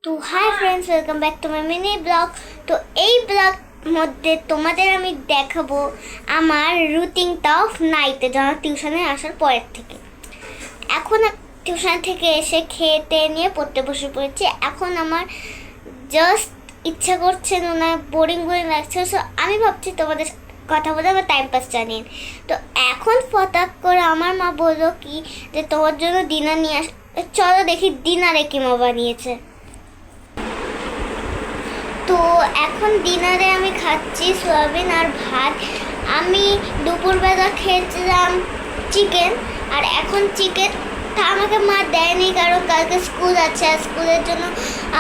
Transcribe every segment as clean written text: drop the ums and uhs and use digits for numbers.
তো hi friends, welcome back to my mini blog. তো এই ব্লগ মধ্যে তোমাদের আমি দেখাবো আমার রুটিনটা অফ নাইটে, যখন টিউশনে আসার পরের থেকে। এখন টিউশন থেকে এসে খেতে নিয়ে পড়তে বসে পড়েছি। এখন আমার জাস্ট ইচ্ছা করছে না, বোরিং বোরিং লাগছে। সো আমি ভাবছি তোমাদের কথা বলে আমার টাইম পাস জানিয়ে। তো এখন ফটাক করে আমার মা বললো কি যে তোমার জন্য ডিনার নিয়ে আস, চলো দেখি ডিনারে কি মা বানিয়েছে। তো এখন ডিনারে আমি খাচ্ছি সয়াবিন আর ভাত। আমি দুপুরবেলা খেয়েছিলাম চিকেন, আর এখন চিকেনটা আমাকে মা দেয়নি, কারণ কালকে স্কুল আছে। আর স্কুলের জন্য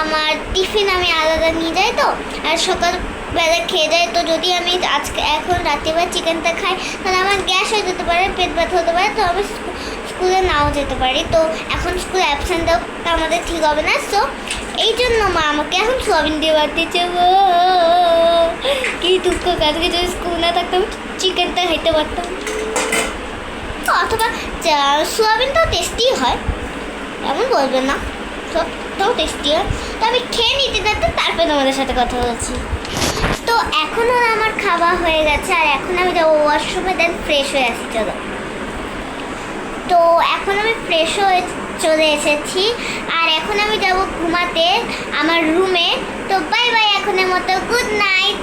আমার টিফিন আমি আলাদা নিয়ে যাই, তো আর সকালবেলা খেয়ে যাই। তো যদি আমি আজকে এখন রাত্রিবেলা চিকেনটা খাই, তাহলে আমার গ্যাস হয়ে যেতে পারে, পেট ব্যথা হতে পারে, তো আমি স্কুলে নাও যেতে পারি। তো এখন স্কুলে অ্যাবসেন্ট দেওয়াটা আমাদের ঠিক হবে না। সো এই জন্য মা আমাকে এখন সোয়াবিন দিয়ে ভাত দিচ্ছে। কি দুঃখ, কালকে যদি স্কুল না থাকতাম চিকেনটা খেতে পারতাম। অথবা সোয়াবিনটাও টেস্টি হয়, এমন বলবেন না, সবটাও টেস্টি হয়। তো আমি খেয়ে নিতে তারপরে তোমাদের সাথে কথা বলছি। তো এখনও আমার খাওয়া হয়ে গেছে, আর এখন আমি যাবো ওয়াশরুমে, দেন ফ্রেশ হয়ে আসি। চলো, তো এখন আমি ফ্রেশ হয়ে চলে এসেছি, আর এখন আমি যাব ঘুমাতে আমার রুমে। তো বাই বাই, এখনের মতো গুড নাইট।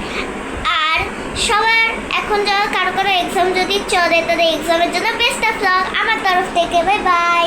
আর সবার এখন কারো কারো এক্সাম যদি চলে, তাদের এক্সামের জন্য বেস্ট অফ লাক আমার তরফ থেকে। Bye bye.